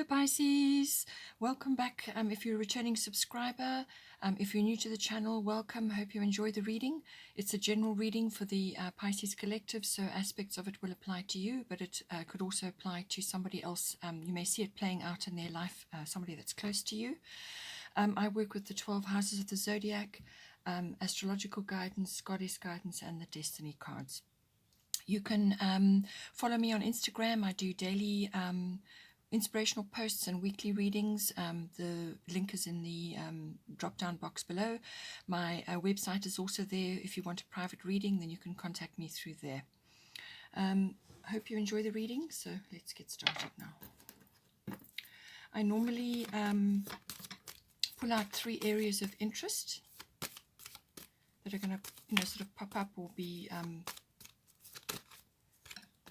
Hello Pisces, welcome back. If you're a returning subscriber, if you're new to the channel, welcome. Hope you enjoy the reading. It's a general reading for the Pisces collective, so aspects of it will apply to you, but it could also apply to somebody else. You may see it playing out in their life, somebody that's close to you. I work with the 12 houses of the zodiac, astrological guidance, goddess guidance, and the destiny cards. You can follow me on Instagram. I do daily inspirational posts and weekly readings. The link is in the drop-down box below. My website is also there. If you want a private reading, then you can contact me through there. Hope you enjoy the reading, so let's get started now. I normally pull out 3 areas of interest that are going to sort of pop up or be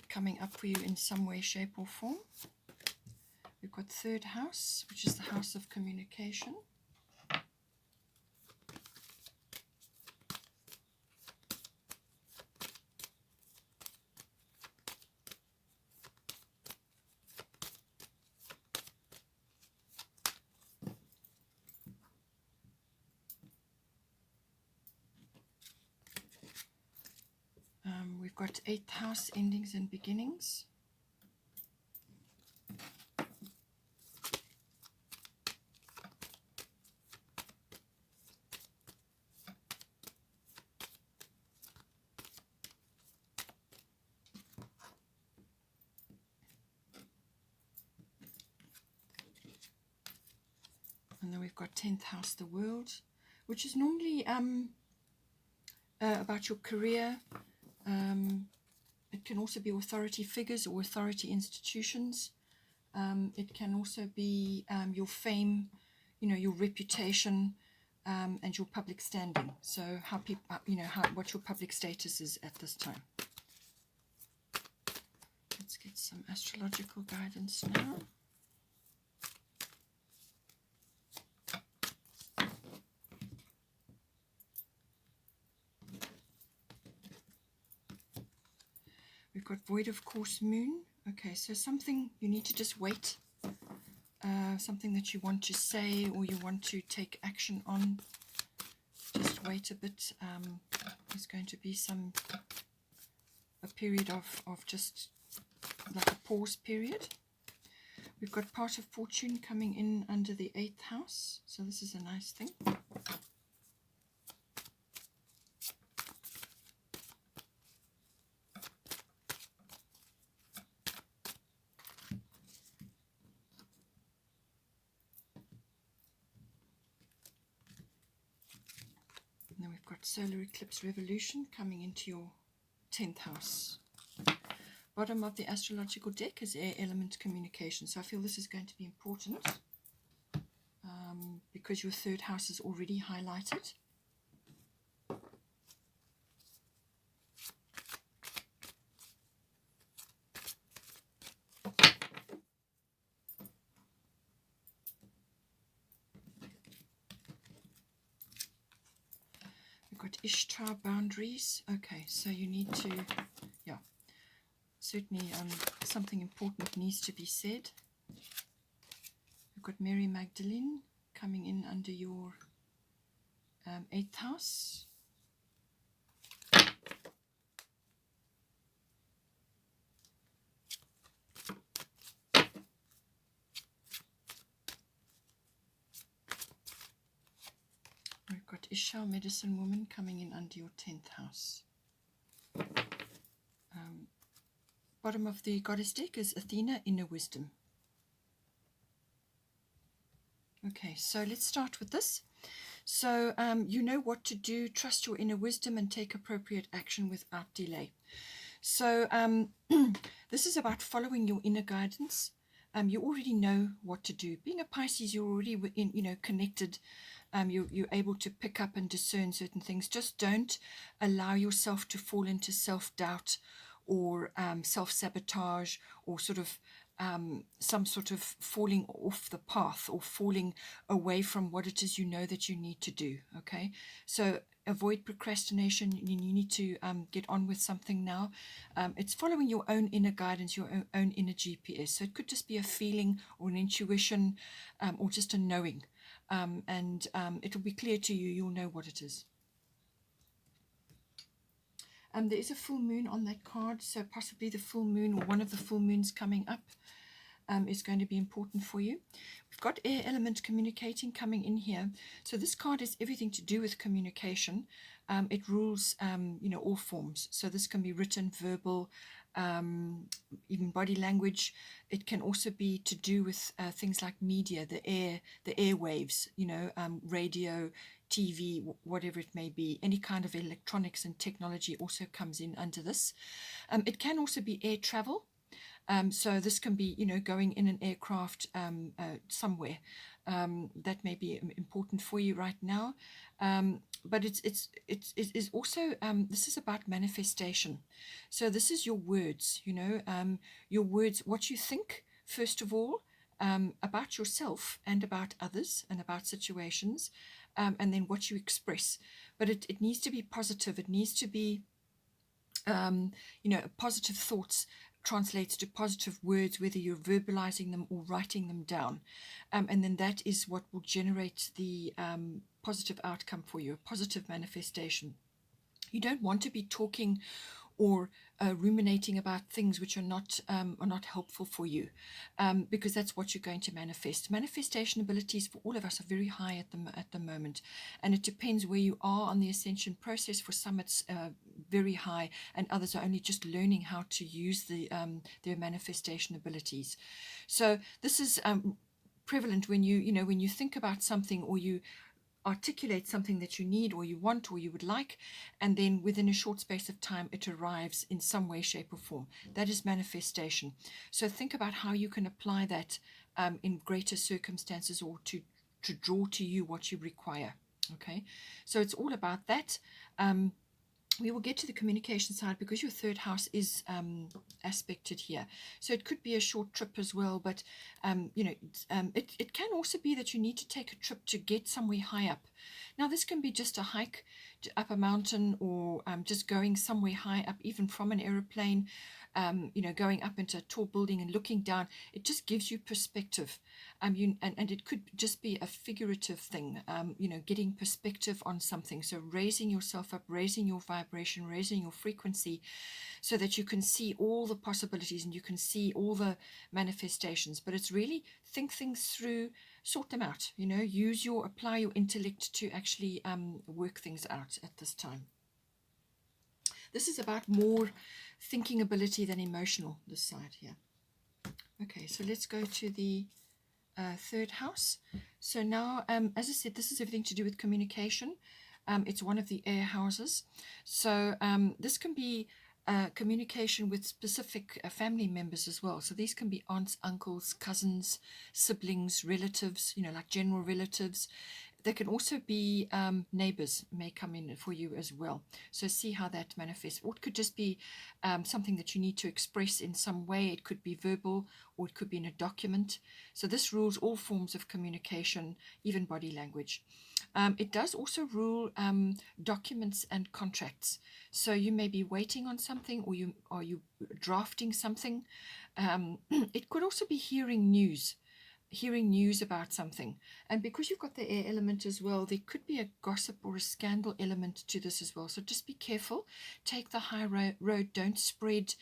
coming up for you in some way, shape or form. We've got 3rd house, which is the house of communication. We've got 8th house, endings and beginnings. And then we've got 10th house, the world, which is normally about your career. It can also be authority figures or authority institutions. It can also be your fame, your reputation, and your public standing. So how people, what your public status is at this time. Let's get some astrological guidance now. We've got void of course moon. Okay, so something you need to just wait. Something that you want to say or you want to take action on. Just wait a bit. There's going to be a period of just like a pause period. We've got part of fortune coming in under the 8th house. So this is a nice thing. And then we've got solar eclipse revolution coming into your 10th house. Bottom of the astrological deck is air element communication. So I feel this is going to be important because your 3rd house is already highlighted. We've got Ishtar boundaries. Okay, so you need to, certainly something important needs to be said. We've got Mary Magdalene coming in under your 8th house. We've got Ishtar, medicine woman, coming in under your 10th house. Bottom of the goddess deck is Athena, inner wisdom. Okay, so let's start with this. So you know what to do. Trust your inner wisdom and take appropriate action without delay. So this is about following your inner guidance. You already know what to do. Being a Pisces, you're already connected. You're able to pick up and discern certain things. Just don't allow yourself to fall into self-doubt or self-sabotage or sort of some sort of falling off the path or falling away from what it is you know that you need to do. Okay, so avoid procrastination. You need to get on with something now. It's following your own inner guidance, your own inner GPS. So it could just be a feeling or an intuition, or just a knowing, and it'll be clear to you. You'll know what it is. There is a full moon on that card, so possibly the full moon or one of the full moons coming up is going to be important for you. We've got air element communicating coming in here. So this card is everything to do with communication. It rules, all forms. So this can be written, verbal, even body language. It can also be to do with things like media, the airwaves, radio, TV, whatever it may be. Any kind of electronics and technology also comes in under this. It can also be air travel. So this can be, going in an aircraft somewhere. That may be important for you right now. But it is also, this is about manifestation. So this is your words, your words, what you think, first of all, about yourself and about others and about situations, and then what you express. But it needs to be positive. It needs to be, positive thoughts translates to positive words, whether you're verbalizing them or writing them down. And then that is what will generate the positive outcome for you, a positive manifestation. You don't want to be talking or ruminating about things which are not helpful for you, because that's what you're going to manifest. Manifestation abilities for all of us are very high at the moment, and it depends where you are on the ascension process. For some, it's very high, and others are only just learning how to use their manifestation abilities. So this is prevalent when you think about something, or you articulate something that you need or you want or you would like, and then within a short space of time it arrives in some way, shape or form. That is manifestation. So think about how you can apply that in greater circumstances, or to draw to you what you require. Okay, so it's all about that. We will get to the communication side because your third house is aspected here. So it could be a short trip as well, but it can also be that you need to take a trip to get somewhere high up. Now this can be just a hike up a mountain, or just going somewhere high up, even from an aeroplane, going up into a tall building and looking down. It just gives you perspective. And it could just be a figurative thing, getting perspective on something. So raising yourself up, raising your vibration, raising your frequency, so that you can see all the possibilities and you can see all the manifestations. But it's really think things through, sort them out, apply your intellect to actually work things out at this time. This is about more thinking ability than emotional, this side here. Okay, so let's go to the third house. So now, as I said, this is everything to do with communication. It's one of the air houses. So this can be communication with specific family members as well. So these can be aunts, uncles, cousins, siblings, relatives, like general relatives. They can also be neighbors may come in for you as well. So see how that manifests. Or it could just be something that you need to express in some way. It could be verbal, or it could be in a document. So this rules all forms of communication, even body language. It does also rule documents and contracts. So you may be waiting on something, or you drafting something. It could also be hearing news about something. And because you've got the air element as well, there could be a gossip or a scandal element to this as well. So just be careful. Take the high road. Don't spread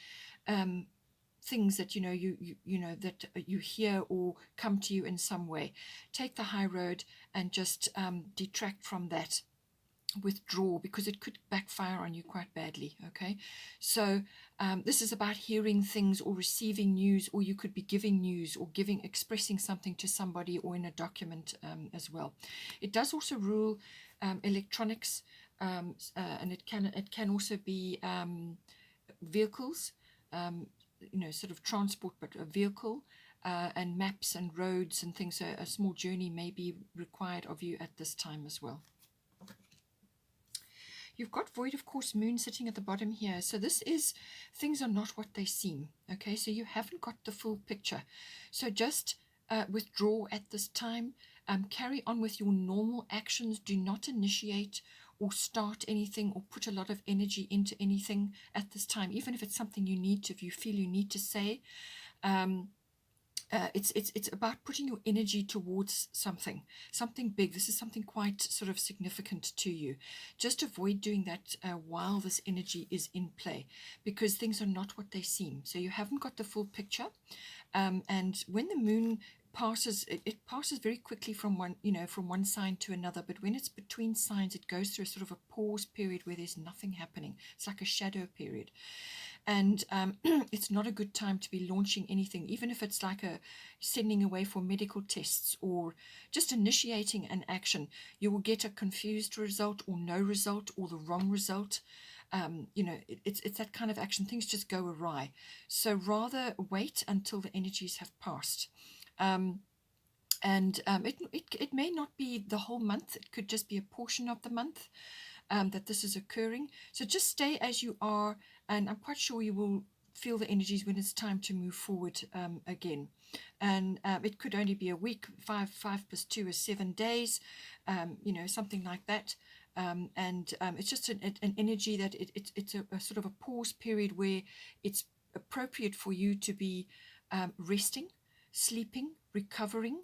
things that that you hear or come to you in some way. Take the high road and just detract from that. Withdraw, because it could backfire on you quite badly. Okay, so this is about hearing things or receiving news, or you could be giving news or expressing something to somebody, or in a document as well. It does also rule electronics, and it can also be vehicles, sort of transport, but a vehicle, and maps and roads and things. So a small journey may be required of you at this time as well. You've got void of course moon sitting at the bottom here. So this is, things are not what they seem. Okay, so you haven't got the full picture. So just withdraw at this time. Carry on with your normal actions. Do not initiate or start anything or put a lot of energy into anything at this time, even if it's something you need to, if you feel you need to say. It's about putting your energy towards something big. This is something quite sort of significant to you. Just avoid doing that while this energy is in play, because things are not what they seem. So you haven't got the full picture. And when the moon passes, it passes very quickly from one sign to another. But when it's between signs, it goes through a sort of a pause period where there's nothing happening. It's like a shadow period. And it's not a good time to be launching anything, even if it's like sending away for medical tests or just initiating an action. You will get a confused result or no result or the wrong result. It's that kind of action. Things just go awry. So rather wait until the energies have passed. It may not be the whole month. It could just be a portion of the month that this is occurring. So just stay as you are, and I'm quite sure you will feel the energies when it's time to move forward again. And it could only be a week. 5 plus 2 is 7 days, something like that. It's just an energy that it's a sort of a pause period where it's appropriate for you to be resting, sleeping, recovering,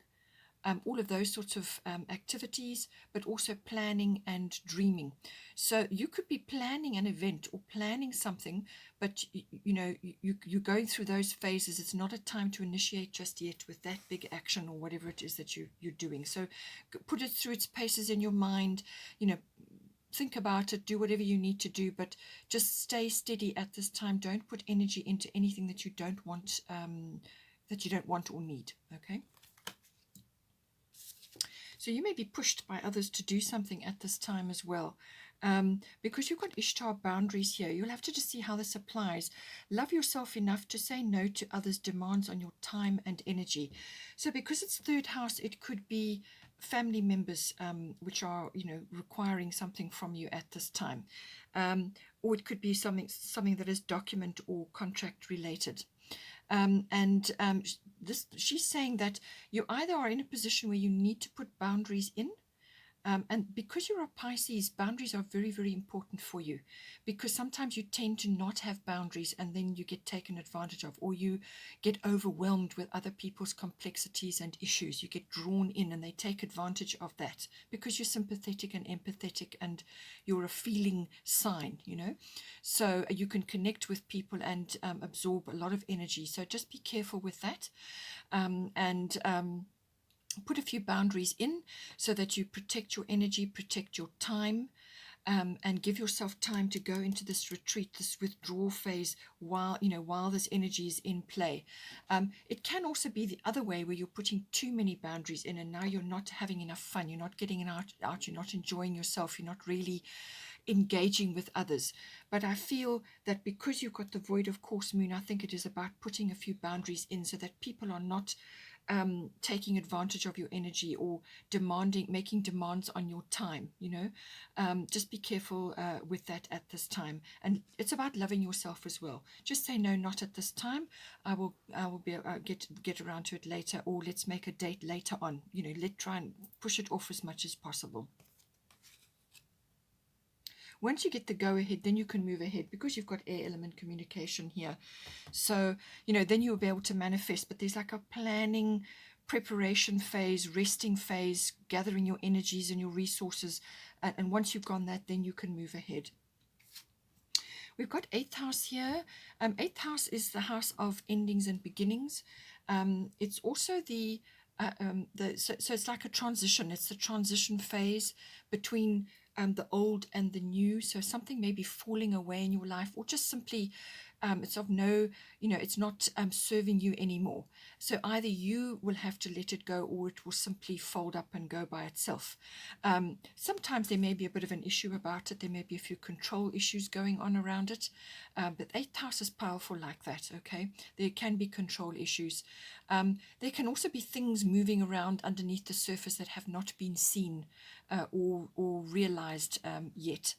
all of those sorts of activities, but also planning and dreaming. So you could be planning an event or planning something, but you're going through those phases. It's not a time to initiate just yet with that big action or whatever it is that you're doing. So put it through its paces in your mind, think about it, do whatever you need to do, but just stay steady at this time. Don't put energy into anything that you don't want or need. Okay. So you may be pushed by others to do something at this time as well. Because you've got Ishtar boundaries here, you'll have to just see how this applies. Love yourself enough to say no to others' demands on your time and energy. So because it's third house, it could be family members which are requiring something from you at this time. Or it could be something that is document or contract related. She's saying that you either are in a position where you need to put boundaries in, and because you're a Pisces, boundaries are very, very important for you, because sometimes you tend to not have boundaries and then you get taken advantage of, or you get overwhelmed with other people's complexities and issues. You get drawn in and they take advantage of that because you're sympathetic and empathetic and you're a feeling sign, so you can connect with people and absorb a lot of energy. So just be careful with that. Put a few boundaries in so that you protect your energy, protect your time, and give yourself time to go into this retreat, this withdrawal phase while this energy is in play. It can also be the other way, where you're putting too many boundaries in and now you're not having enough fun, you're not getting it out, you're not enjoying yourself, you're not really engaging with others. But I feel that because you've got the void of course moon, I think it is about putting a few boundaries in so that people are not taking advantage of your energy or making demands on your time. Just be careful with that at this time. And it's about loving yourself as well. Just say no, not at this time. I will get around to it later, or let's make a date later on. Let's try and push it off as much as possible. Once you get the go-ahead, then you can move ahead, because you've got air element communication here. So, then you'll be able to manifest. But there's like a planning, preparation phase, resting phase, gathering your energies and your resources. And once you've gone that, then you can move ahead. We've got 8th house here. 8th house is the house of endings and beginnings. It's also so it's like a transition. It's the transition phase between the old and the new. So something may be falling away in your life, or just simply it's of no, it's not serving you anymore. So either you will have to let it go, or it will simply fold up and go by itself. Sometimes there may be a bit of an issue about it. There may be a few control issues going on around it. But the eighth house is powerful like that, okay? There can be control issues. There can also be things moving around underneath the surface that have not been seen or realized yet.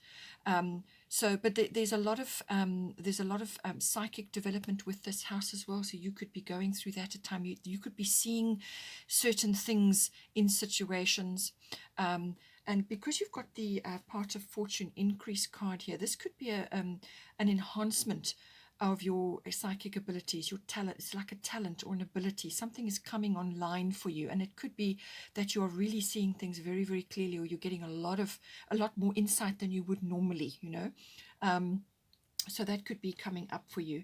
But there's a lot of psychic development with this house as well. So you could be going through that at time. You could be seeing certain things in situations. And because you've got the part of fortune increase card here, this could be an enhancement of your psychic abilities, your talent. It's like a talent or an ability. Something is coming online for you, and it could be that you're really seeing things very, very clearly, or you're getting a lot more insight than you would normally, so that could be coming up for you.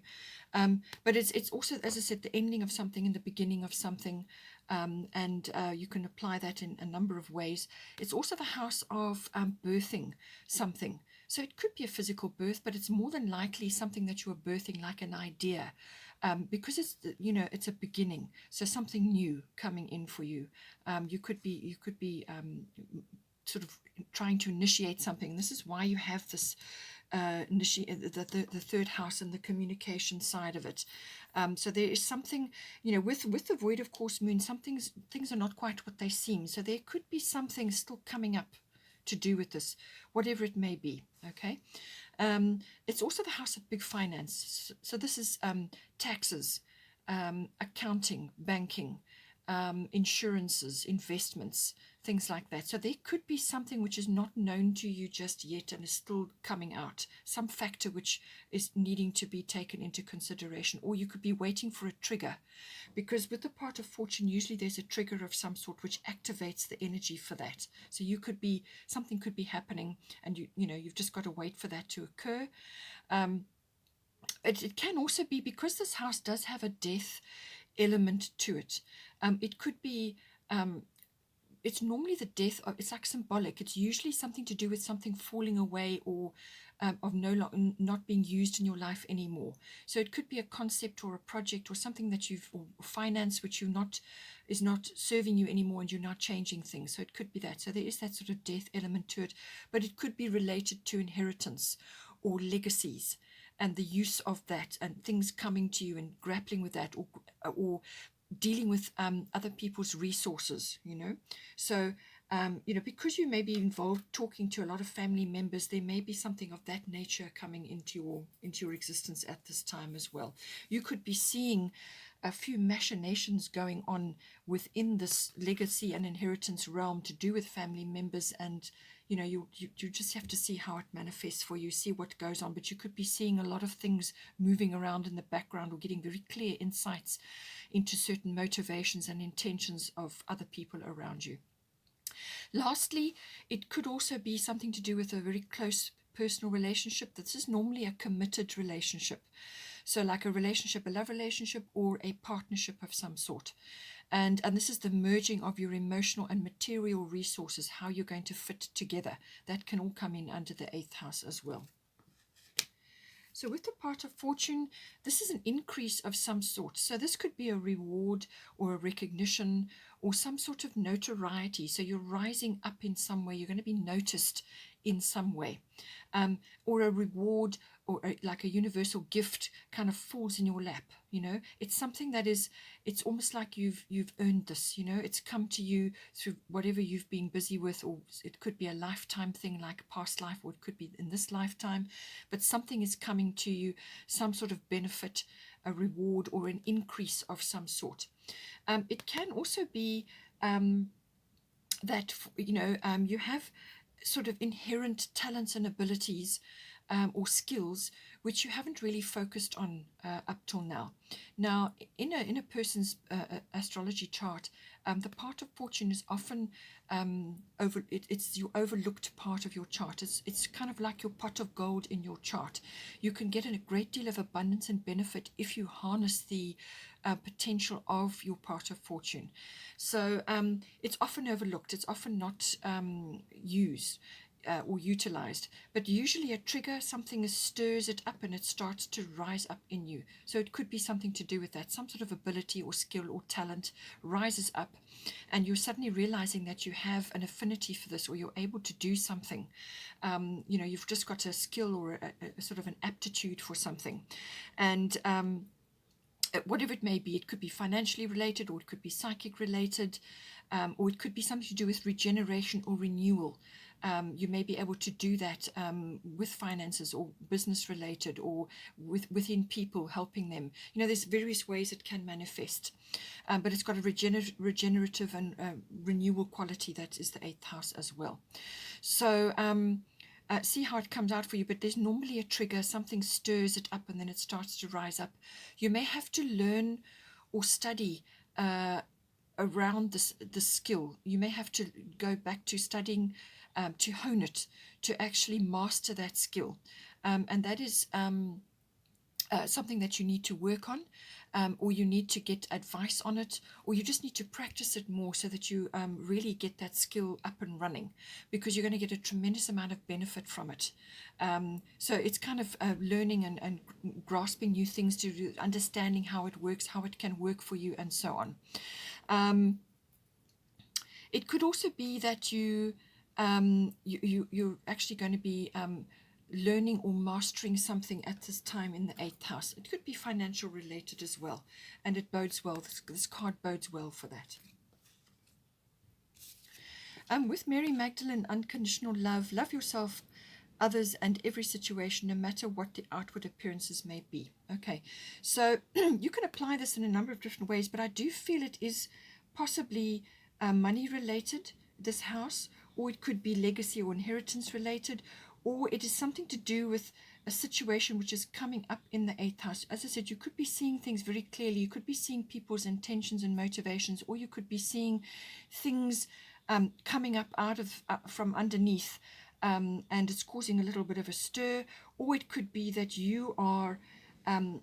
But it's also, as I said, the ending of something and the beginning of something. And you can apply that in a number of ways. It's also the house of birthing something. So it could be a physical birth, but it's more than likely something that you are birthing, like an idea, because it's a beginning. So something new coming in for you. You could be sort of trying to initiate something. This is why you have this the third house and the communication side of it. So there is something, with the void of course moon, things are not quite what they seem. So there could be something still coming up to do with this, whatever it may be. Okay. It's also the house of big finance. So this is taxes, accounting, banking, insurances, investments, things like that. So there could be something which is not known to you just yet and is still coming out, some factor which is needing to be taken into consideration, or you could be waiting for a trigger, because with the part of fortune, usually there's a trigger of some sort which activates the energy for that. So something could be happening, and you've just got to wait for that to occur. It can also be because this house does have a death element to it. It could be, it's normally the death of, it's like symbolic. It's usually something to do with something falling away, or of not being used in your life anymore. So it could be a concept or a project or something that or finance which is not serving you anymore, and you're not changing things. So it could be that. So there is that sort of death element to it, but it could be related to inheritance or legacies, and the use of that, and things coming to you and grappling with that, or dealing with other people's resources, So, because you may be involved talking to a lot of family members, there may be something of that nature coming into your existence at this time as well. You could be seeing a few machinations going on within this legacy and inheritance realm to do with family members, and you just have to see how it manifests for you, see what goes on. But you could be seeing a lot of things moving around in the background, or getting very clear insights into certain motivations and intentions of other people around you. Lastly, it could also be something to do with a very close personal relationship. This is normally a committed relationship. So like a relationship, a love relationship, or a partnership of some sort. And this is the merging of your emotional and material resources, how you're going to fit together. That can all come in under the eighth house as well. So with the part of fortune, this is an increase of some sort. So this could be a reward or a recognition or some sort of notoriety. So you're rising up in some way. You're going to be noticed in some way. Or a reward, or like a universal gift kind of falls in your lap. It's something that it's almost like you've earned this. It's come to you through whatever you've been busy with, or it could be a lifetime thing, like a past life, or it could be in this lifetime. But something is coming to you, some sort of benefit, a reward, or an increase of some sort. It can also be that you have sort of inherent talents and abilities, or skills which you haven't really focused on up till now. Now, in a person's astrology chart, the part of fortune is often it's your overlooked part of your chart. It's kind of like your pot of gold in your chart. You can get a great deal of abundance and benefit if you harness the potential of your part of fortune. So it's often overlooked. It's often not used. or utilized. But usually a trigger, something stirs it up and it starts to rise up in you. So it could be something to do with that. Some sort of ability or skill or talent rises up, and you're suddenly realizing that you have an affinity for this, or you're able to do something. You've just got a skill or a sort of an aptitude for something. And whatever it may be, it could be financially related, or it could be psychic related, or it could be something to do with regeneration or renewal. You may be able to do that with finances or business related, or within people, helping them. There's various ways it can manifest, but it's got a regenerative and renewal quality. That is the eighth house as well. So see how it comes out for you, but there's normally a trigger, something stirs it up and then it starts to rise up. You may have to learn or study around this skill. You may have to go back to studying to hone it, to actually master that skill. And that is something that you need to work on, or you need to get advice on it, or you just need to practice it more so that you really get that skill up and running, because you're going to get a tremendous amount of benefit from it. So it's kind of learning and grasping new things, to understanding how it works, how it can work for you, and so on. It could also be that you're actually going to be learning or mastering something at this time in the eighth house. It could be financial related as well, and it bodes well. This card bodes well for that. With Mary Magdalene, unconditional love. Love yourself, others, and every situation, no matter what the outward appearances may be. Okay, so you can apply this in a number of different ways, but I do feel it is possibly money related, this house, or it could be legacy or inheritance related, or it is something to do with a situation which is coming up in the eighth house. As I said, you could be seeing things very clearly. You could be seeing people's intentions and motivations, or you could be seeing things coming up from underneath, and it's causing a little bit of a stir. Or it could be that you are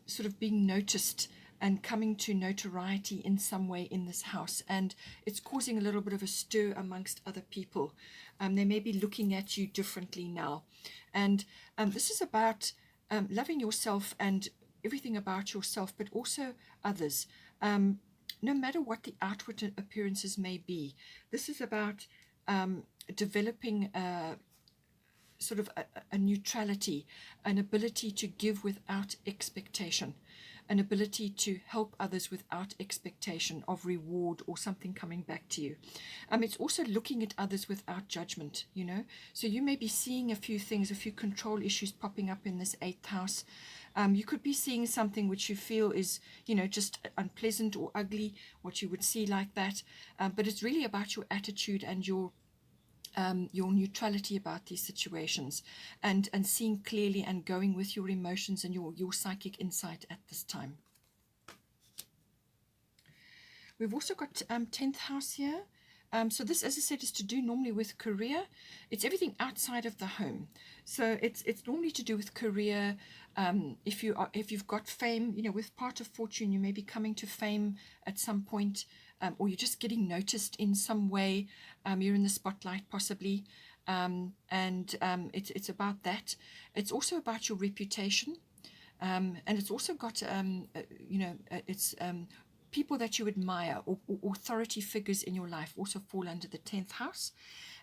sort of being noticed and coming to notoriety in some way in this house, and it's causing a little bit of a stir amongst other people. They may be looking at you differently now, and this is about loving yourself and everything about yourself, but also others, no matter what the outward appearances may be. This is about developing sort of a neutrality, an ability to give without expectation, an ability to help others without expectation of reward or something coming back to you. It's also looking at others without judgment, So you may be seeing a few things, a few control issues popping up in this eighth house. You could be seeing something which you feel is, just unpleasant or ugly, what you would see like that. But it's really about your attitude and your neutrality about these situations, and seeing clearly and going with your emotions and your psychic insight at this time. We've also got 10th house here. So this, as I said, is to do normally with career. It's everything outside of the home. So it's normally to do with career. If you've got fame, with part of fortune, you may be coming to fame at some point, or you're just getting noticed in some way. You're in the spotlight possibly, and it's about that. It's also about your reputation, and it's also got it's people that you admire, or authority figures in your life also fall under the 10th house.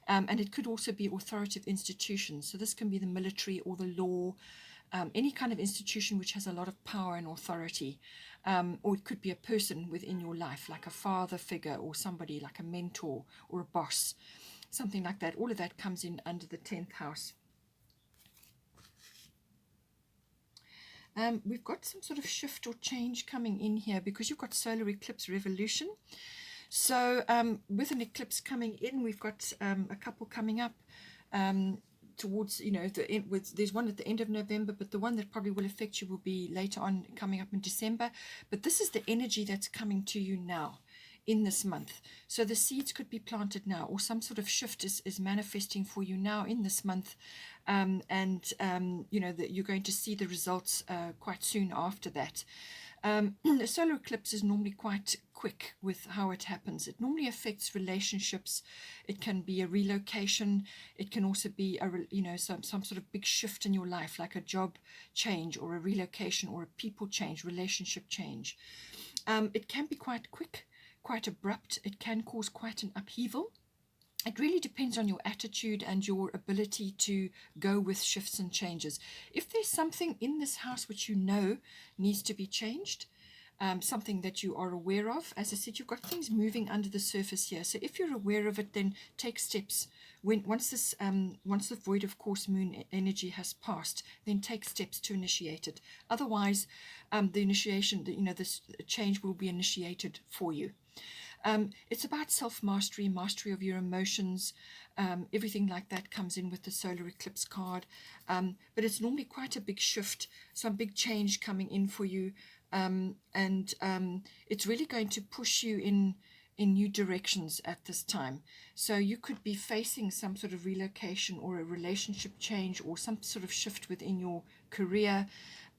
And it could also be authoritative institutions. So this can be the military or the law, any kind of institution which has a lot of power and authority. Or it could be a person within your life, like a father figure, or somebody like a mentor or a boss, something like that. All of that comes in under the 10th house. We've got some sort of shift or change coming in here, because you've got solar eclipse revolution. So with an eclipse coming in, we've got a couple coming up towards, the end. There's one at the end of November, but the one that probably will affect you will be later on, coming up in December. But this is the energy that's coming to you now in this month. So the seeds could be planted now, or some sort of shift is manifesting for you now in this month. That you're going to see the results quite soon after that. A solar eclipse is normally quite quick with how it happens. It normally affects relationships. It can be a relocation. It can also be some sort of big shift in your life, like a job change or a relocation or a people change, relationship change. It can be quite quick, quite abrupt. It can cause quite an upheaval. It really depends on your attitude and your ability to go with shifts and changes. If there's something in this house which you know needs to be changed, something that you are aware of, as I said, you've got things moving under the surface here. So if you're aware of it, then take steps. Once the void of course moon energy has passed, then take steps to initiate it. Otherwise, the initiation, this change will be initiated for you. It's about self-mastery, mastery of your emotions. Everything like that comes in with the solar eclipse card. But it's normally quite a big shift, some big change coming in for you. It's really going to push you in new directions at this time. So you could be facing some sort of relocation or a relationship change or some sort of shift within your career.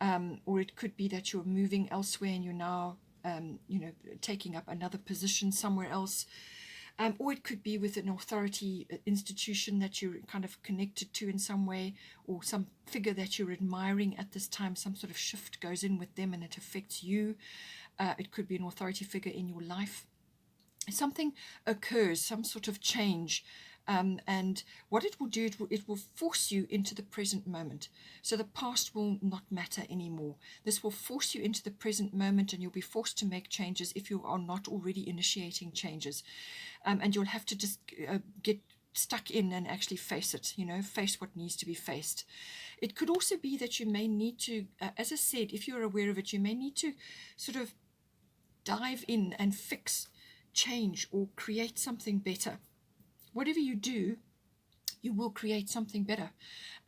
Or it could be that you're moving elsewhere and you're now taking up another position somewhere else. Or it could be with an authority institution that you're kind of connected to in some way, or some figure that you're admiring at this time. Some sort of shift goes in with them and it affects you. It could be an authority figure in your life. Something occurs, some sort of change. And what it will do, it will force you into the present moment. So the past will not matter anymore. This will force you into the present moment, and you'll be forced to make changes if you are not already initiating changes. And you'll have to just get stuck in and actually face it, face what needs to be faced. It could also be that you may need to, as I said, if you're aware of it, you may need to sort of dive in and fix, change, or create something better. Whatever you do, you will create something better,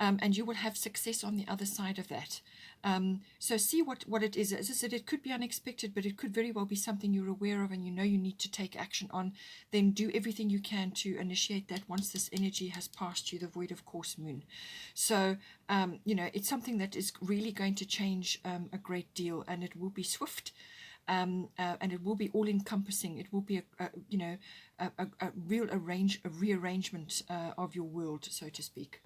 and you will have success on the other side of that. So see what it is. As I said, it could be unexpected, but it could very well be something you're aware of and you know you need to take action on. Then do everything you can to initiate that once this energy has passed you, the void of course moon. So, it's something that is really going to change a great deal, and it will be swift. And it will be all-encompassing. It will be a rearrangement of your world, so to speak.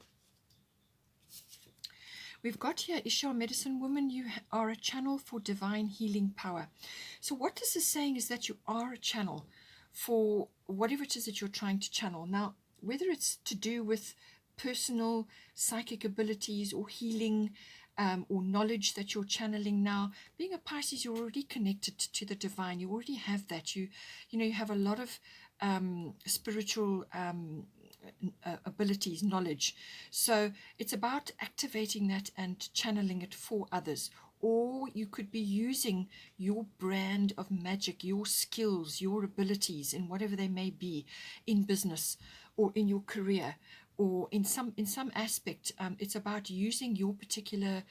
We've got here, Isha Medicine Woman, you are a channel for divine healing power. So what this is saying is that you are a channel for whatever it is that you're trying to channel. Now, whether it's to do with personal psychic abilities or healing, or knowledge that you're channeling now. Being a Pisces, you're already connected to the divine. You already have that. You have a lot of spiritual abilities, knowledge. So it's about activating that and channeling it for others. Or you could be using your brand of magic, your skills, your abilities, in whatever they may be, in business or in your career, or in some aspect. It's about using your particular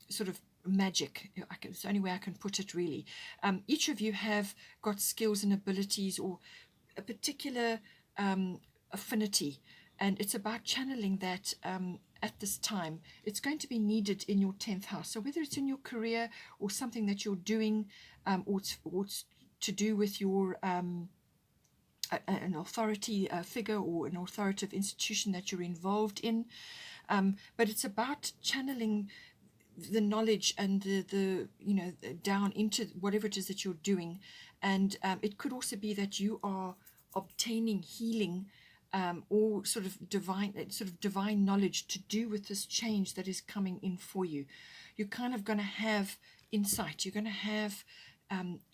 sort of magic. It's the only way I can put it, really. Each of you have got skills and abilities or a particular affinity, and it's about channeling that at this time. It's going to be needed in your 10th house. So whether it's in your career or something that you're doing, or it's to do with your an authority figure or an authoritative institution that you're involved in, but it's about channeling the knowledge and the down into whatever it is that you're doing. And it could also be that you are obtaining healing, or sort of divine knowledge to do with this change that is coming in for you. You're kind of going to have insight. You're going to have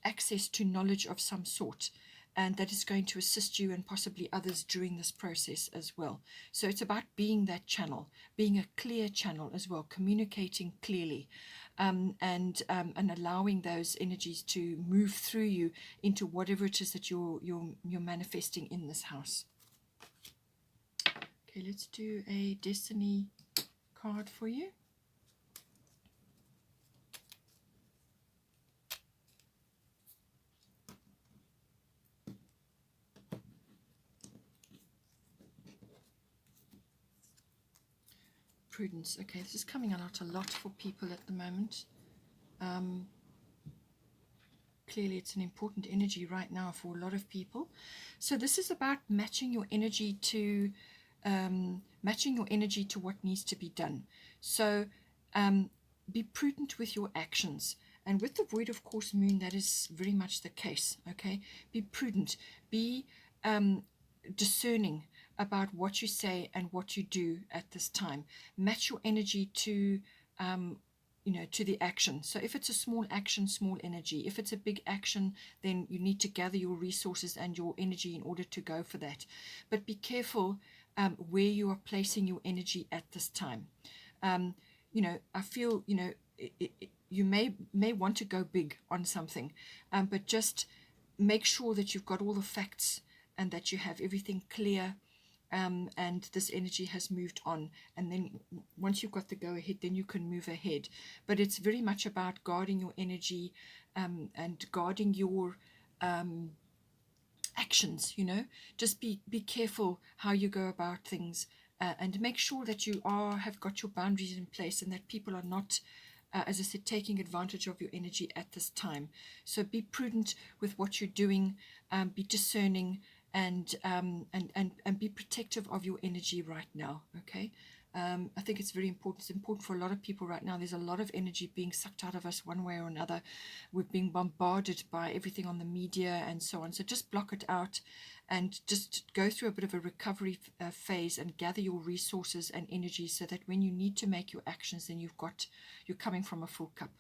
access to knowledge of some sort, and that is going to assist you and possibly others during this process as well. So it's about being that channel, being a clear channel as well, communicating clearly, and allowing those energies to move through you into whatever it is that you're manifesting in this house. Okay, let's do a destiny card for you. Prudence. Okay, this is coming out a lot for people at the moment. clearly it's an important energy right now for a lot of people. So this is about matching your energy to what needs to be done. So be prudent with your actions. And with the void of course moon, that is very much the case. Okay, be prudent, be discerning about what you say and what you do at this time. Match your energy to to the action. So if it's a small action, small energy. If it's a big action, then you need to gather your resources and your energy in order to go for that. But be careful where you are placing your energy at this time. I feel, you may want to go big on something, but just make sure that you've got all the facts and that you have everything clear, and this energy has moved on. And then once you've got the go ahead, then you can move ahead. But it's very much about guarding your energy, and guarding your actions. Just be careful how you go about things, and make sure that you have got your boundaries in place, and that people are not, as I said, taking advantage of your energy at this time. So be prudent with what you're doing, be discerning, and be protective of your energy right now. Okay. I think it's very important. It's important for a lot of people right now. There's a lot of energy being sucked out of us one way or another. We're being bombarded by everything on the media and so on. So just block it out and just go through a bit of a recovery phase and gather your resources and energy, so that when you need to make your actions, then you're coming from a full cup.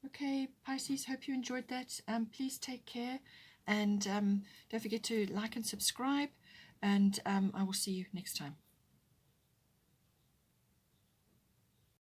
Okay, Pisces, hope you enjoyed that. Please take care, and don't forget to like and subscribe, and I will see you next time.